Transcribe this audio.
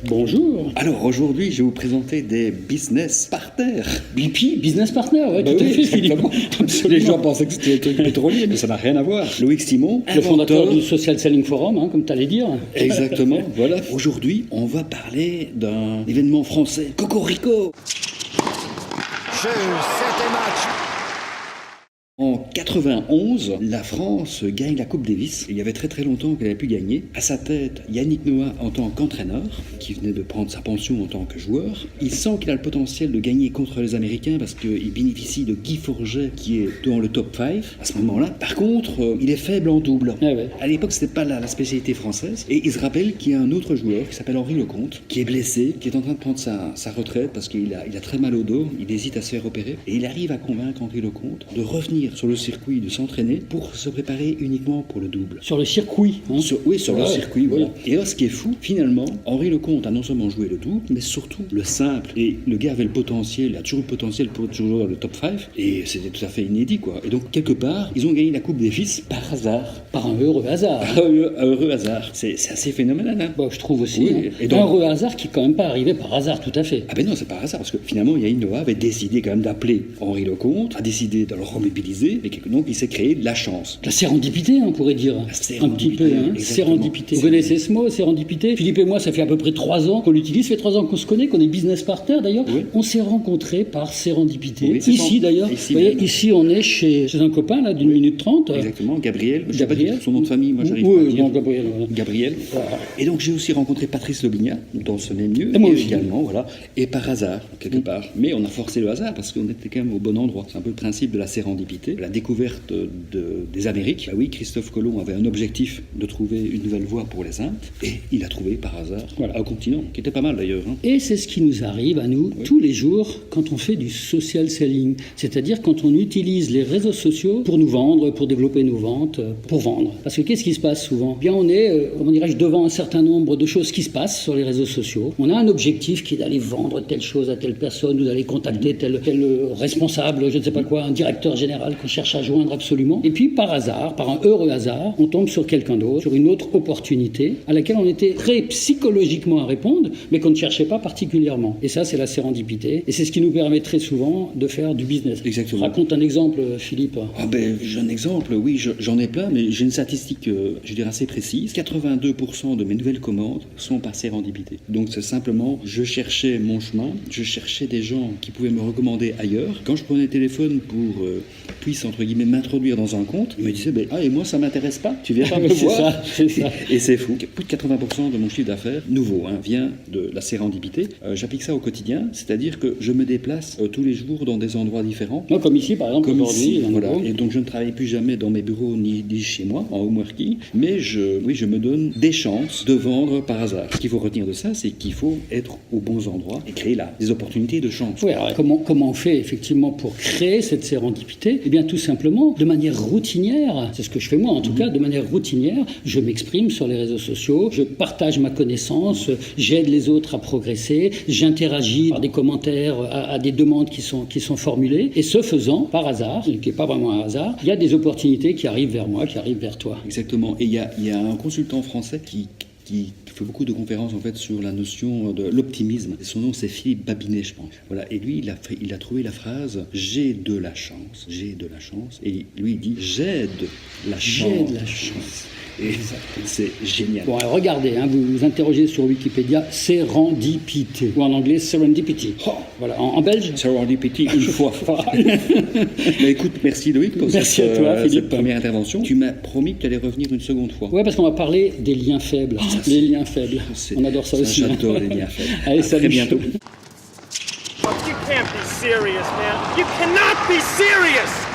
Bonjour. Alors aujourd'hui, je vais vous présenter des business partners. BP, business partner, ouais, tout à fait, Philippe. Les gens pensaient que c'était un truc pétrolier, mais ça n'a rien à voir. Loïc Simon, Le fondateur du Social Selling Forum, comme tu allais dire. Exactement, voilà. Aujourd'hui, on va parler d'un événement français. Cocorico. Jeu, 7 match. En 91, la France gagne la Coupe Davis. Il y avait très très longtemps qu'elle avait pu gagner. À sa tête, Yannick Noah en tant qu'entraîneur, qui venait de prendre sa pension en tant que joueur. Il sent qu'il a le potentiel de gagner contre les Américains parce qu'il bénéficie de Guy Forget, qui est dans le top 5 à ce moment-là. Par contre, il est faible en double. Ah ouais. À l'époque, c'était pas la spécialité française. Et il se rappelle qu'il y a un autre joueur qui s'appelle Henri Lecomte, qui est blessé, qui est en train de prendre sa retraite parce qu'il a très mal au dos. Il hésite à se faire opérer. Et il arrive à convaincre Henri Lecomte de revenir sur le circuit, de s'entraîner pour se préparer uniquement pour le double. Sur le circuit, hein. Sur le circuit, voilà. Et là, ce qui est fou, finalement, Henri Lecomte a non seulement joué le double, mais surtout le simple. Et le gars avait le potentiel, il a toujours le potentiel pour être toujours dans le top 5. Et c'était tout à fait inédit, quoi. Et donc, quelque part, ils ont gagné la Coupe Davis par hasard. Par un heureux hasard. Un heureux hasard. C'est assez phénoménal, hein. Bon, je trouve aussi. Oui. Hein. Et donc, un heureux hasard qui est quand même pas arrivé par hasard, tout à fait. Ah ben non, c'est pas hasard, parce que finalement, Yannick Noah avait décidé quand même d'appeler Henri Lecomte, a décidé de le remobiliser, et donc il s'est créé de la chance. La sérendipité, on pourrait dire. La un petit peu, hein. Sérendipité. Vous connaissez ce mot, sérendipité? Philippe et moi, ça fait à peu près 3 ans qu'on l'utilise, ça fait 3 ans qu'on se connaît, qu'on est business partner d'ailleurs. Oui. On s'est rencontrés par sérendipité. Oui, ici d'ailleurs. Ici, vous voyez, ici on est chez un copain là, d'une minute 30. Exactement, Gabriel. Je sais pas Gabriel. dire son nom de famille, moi j'arrive pas à Oui, dire. bon, Gabriel. Voilà. Gabriel. Voilà. Et donc j'ai aussi rencontré Patrice Lobignat dans ce même lieu. Et moi aussi. Également, voilà. Et par hasard, quelque part. Mais on a forcé le hasard parce qu'on était quand même au bon endroit. C'est un peu le principe de la sérendipité, la découverte des Amériques. Bah oui, Christophe Colomb avait un objectif de trouver une nouvelle voie pour les Indes. Et il a trouvé par hasard un continent, qui était pas mal d'ailleurs. Hein. Et c'est ce qui nous arrive à nous tous les jours quand on fait du social selling. C'est-à-dire quand on utilise les réseaux sociaux pour nous vendre, pour développer nos ventes, pour vendre. Parce que qu'est-ce qui se passe souvent? Bien, on est, comment dirais-je, devant un certain nombre de choses qui se passent sur les réseaux sociaux. On a un objectif qui est d'aller vendre telle chose à telle personne ou d'aller contacter tel responsable, je ne sais pas quoi, un directeur général qu'on cherche à joindre absolument. Et puis, par hasard, par un heureux hasard, on tombe sur quelqu'un d'autre, sur une autre opportunité à laquelle on était prêt psychologiquement à répondre, mais qu'on ne cherchait pas particulièrement. Et ça, c'est la sérendipité. Et c'est ce qui nous permet très souvent de faire du business. Exactement. Raconte un exemple, Philippe. Ah ben, j'ai un exemple, oui, j'en ai plein, mais j'ai une statistique, je veux dire, assez précise. 82% de mes nouvelles commandes sont par sérendipité. Donc c'est simplement, je cherchais mon chemin, je cherchais des gens qui pouvaient me recommander ailleurs. Quand je prenais le téléphone pour puisse, entre guillemets, m'introduire dans un compte, ils me disaient, ben, et moi ça m'intéresse pas, tu viens pas me voir. C'est ça. Et c'est fou. Plus de 80% de mon chiffre d'affaires, nouveau, vient de la sérendipité. J'applique ça au quotidien, c'est-à-dire que je me déplace tous les jours dans des endroits différents. Non, comme ici, par exemple, Comme aujourd'hui. ici, voilà. Et donc je ne travaille plus jamais dans mes bureaux ni chez moi, en home working, mais je me donne des chances de vendre par hasard. Ce qu'il faut retenir de ça, c'est qu'il faut être aux bons endroits et créer là des opportunités de chance. Oui, alors comment on fait effectivement pour créer cette sérendipité? Eh bien, tout simplement, de manière routinière, c'est ce que je fais moi en tout cas, de manière routinière, je m'exprime sur les réseaux sociaux, je partage ma connaissance, j'aide les autres à progresser, j'interagis par des commentaires à des demandes qui sont formulées, et ce faisant, par hasard, ce qui n'est pas vraiment un hasard, il y a des opportunités qui arrivent vers moi, qui arrivent vers toi. Exactement. Et il y a un consultant français qui fait beaucoup de conférences en fait sur la notion de l'optimisme. Son nom c'est Philippe Babinet, je pense. Voilà. Et lui il a trouvé la phrase j'ai de la chance. Et lui il dit j'aide la chance. J'ai de la chance. Et c'est génial. Bon, alors regardez, vous vous interrogez sur Wikipédia, sérendipité, ou en anglais serendipity. Oh, voilà, en belge Serendipity une fois. Mais écoute, merci Loïc pour cette première intervention. Tu m'as promis que tu allais revenir une seconde fois. Oui, parce qu'on va parler des liens faibles. Les liens faibles. On adore ça aussi. J'adore les liens faibles. Allez, salut. À très bientôt. You can't be serious, man. You cannot be serious.